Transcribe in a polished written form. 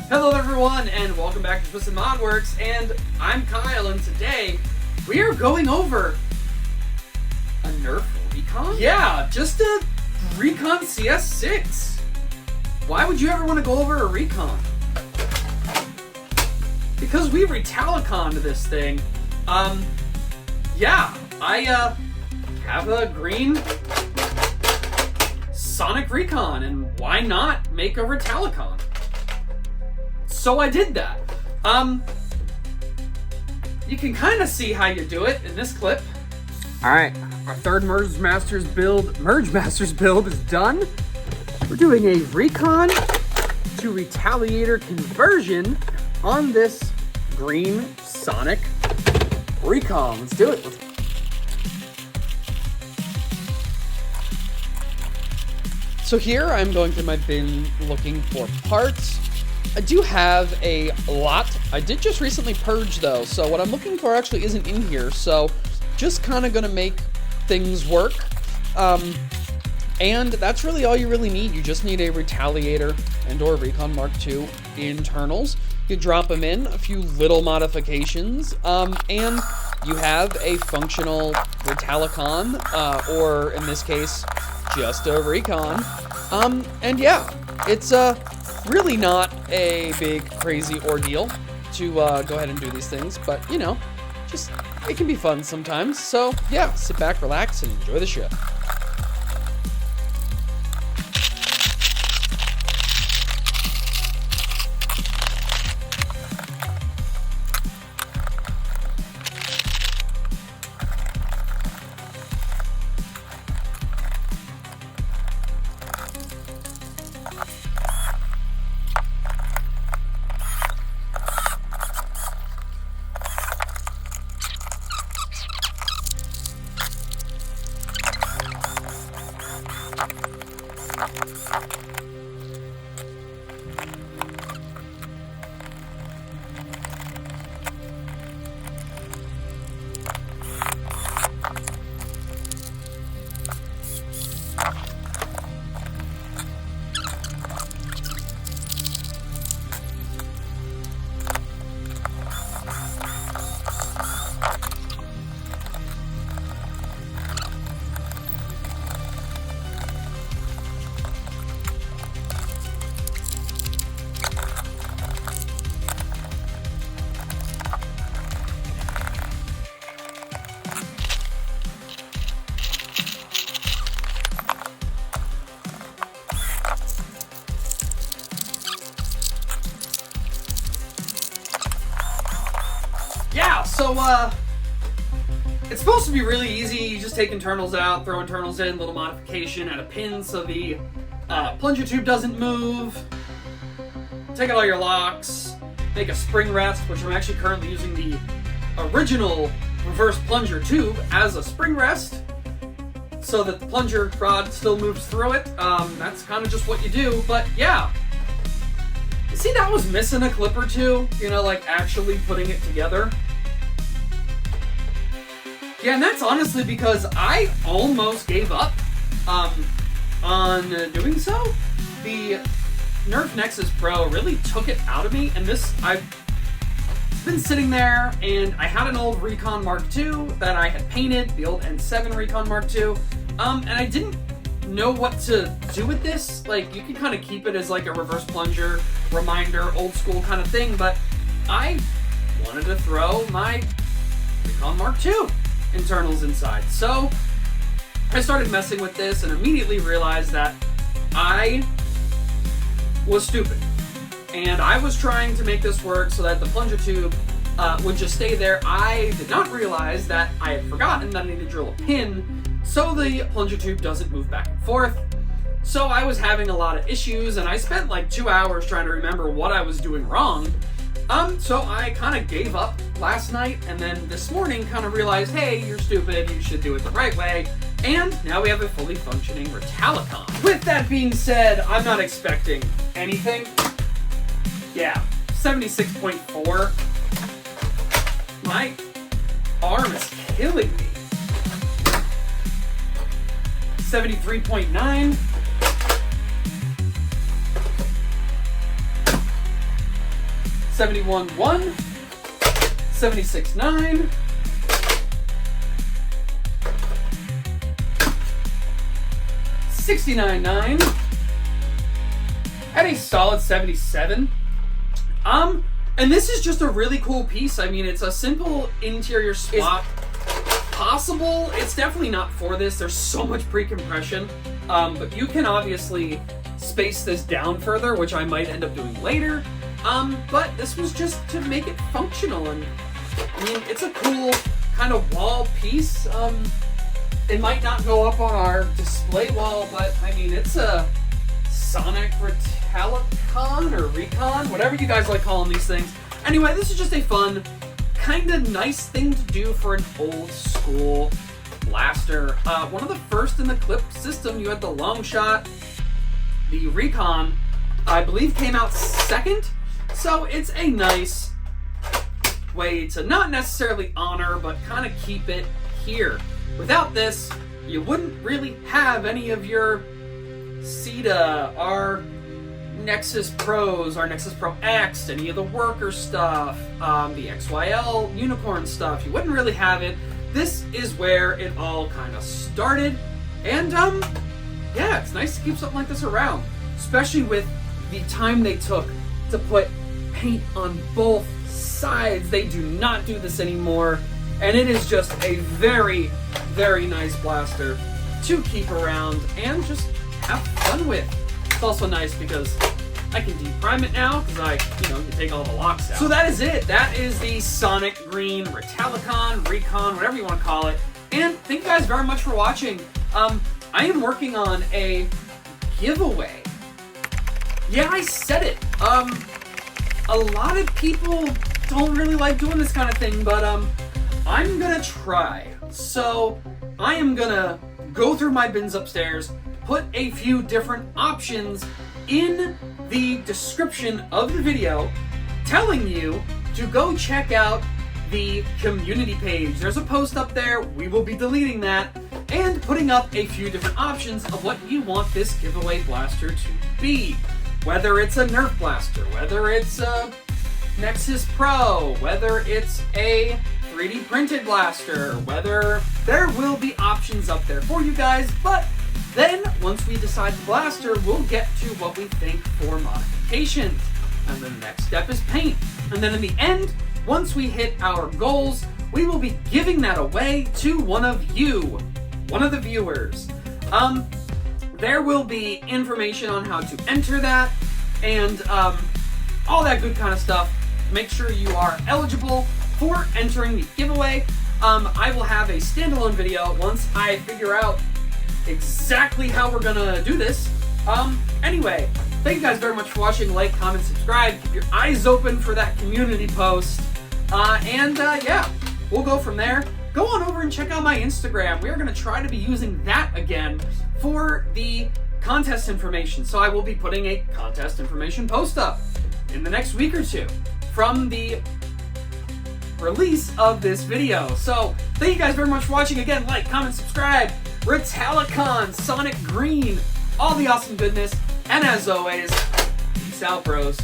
Hello everyone, and welcome back to Twisted Modworks, and I'm Kyle, and today we are going over a Nerf Recon? Yeah, just a Recon CS6. Why would you ever want to go over a Recon? Because we Retaliconed this thing. Yeah, I have a green Sonic Recon, and why not make a Retalicon? So I did that. You can kind of see how you do it in this clip. All right, our third Merge Masters build is done. We're doing a Recon to Retaliator conversion on this green Sonic Recon. Let's do it. So here I'm going through my bin looking for parts. I do have a lot. I did just recently purge though, so what I'm looking for actually isn't in here, so just kind of gonna make things work. And that's really all you really need. You just need a Retaliator and or Recon Mark II internals. You drop them in, a few little modifications, and you have a functional Retalicon, or in this case, just a Recon. And yeah, it's really not a big, crazy ordeal to go ahead and do these things, but you know, just it can be fun sometimes. So yeah, sit back, relax, and enjoy the show. Yeah, so, it's supposed to be really easy. You just take internals out, throw internals in, little modification, add a pin so the plunger tube doesn't move. Take out all your locks, make a spring rest, which I'm actually currently using the original reverse plunger tube as a spring rest so that the plunger rod still moves through it. That's kind of just what you do, but yeah. You see, that was missing a clip or two, you know, like actually putting it together. Yeah, and that's honestly because I almost gave up on doing so. The Nerf Nexus Pro really took it out of me, and I've been sitting there, and I had an old Recon Mark II that I had painted, the old N7 Recon Mark II, and I didn't know what to do with this. Like, you can kind of keep it as like a reverse plunger, reminder, old school kind of thing, but I wanted to throw my Recon Mark II internals inside. So I started messing with this and immediately realized that I was stupid. And I was trying to make this work so that the plunger tube would just stay there. I did not realize that I had forgotten that I needed to drill a pin so the plunger tube doesn't move back and forth. So I was having a lot of issues, and I spent like 2 hours trying to remember what I was doing wrong. So I kind of gave up last night, and then this morning kind of realized, hey, you're stupid, you should do it the right way, and now we have a fully functioning Retalicon. With that being said, I'm not expecting anything. Yeah, 76.4. My arm is killing me. 73.9. 71-1, 76-9, 69-9, at a solid 77. And this is just a really cool piece. I mean, it's a simple interior swap. Possible. It's definitely not for this. There's so much pre-compression. But you can obviously space this down further, which I might end up doing later. But this was just to make it functional. And I mean, it's a cool kind of wall piece. It might not go up on our display wall, but I mean, it's a Sonic Recon or Recon, whatever you guys like calling these things. Anyway, this is just a fun, kind of nice thing to do for an old school blaster. One of the first in the clip system. You had the long shot. The Recon, I believe, came out second. So it's a nice way to not necessarily honor, but kind of keep it here. Without this, you wouldn't really have any of your CETA, our Nexus Pros, our Nexus Pro X, any of the worker stuff, the XYL Unicorn stuff. You wouldn't really have it. This is where it all kind of started. And, yeah, it's nice to keep something like this around. Especially with the time they took to put paint on both sides. They do not do this anymore. And it is just a very, very nice blaster to keep around and just have fun with. It's also nice because I can deprime it now because you take all the locks out. So that is it. That is the Sonic Green Retalicon, Recon, whatever you want to call it. And thank you guys very much for watching. I am working on a giveaway. Yeah, I said it. A lot of people don't really like doing this kind of thing, but I'm gonna try. So I am gonna go through my bins upstairs, put a few different options in the description of the video, telling you to go check out the community page. There's a post up there. We will be deleting that and putting up a few different options of what you want this giveaway blaster to be. Whether it's a Nerf blaster, whether it's a Nexus Pro, whether it's a 3D printed blaster, whether there will be options up there for you guys. But then once we decide the blaster, we'll get to what we think for modifications. And the next step is paint. And then in the end, once we hit our goals, we will be giving that away to one of you, one of the viewers. There will be information on how to enter that and all that good kind of stuff. Make sure you are eligible for entering the giveaway. I will have a standalone video once I figure out exactly how we're gonna do this. Anyway, thank you guys very much for watching. Like, comment, subscribe. Keep your eyes open for that community post. Yeah, we'll go from there. Go on over and check out my Instagram. We are gonna try to be using that again for the contest information. So I will be putting a contest information post up in the next week or two from the release of this video. So thank you guys very much for watching. Again, like, comment, subscribe. Retalicon, Sonic Green, all the awesome goodness. And as always, peace out, bros.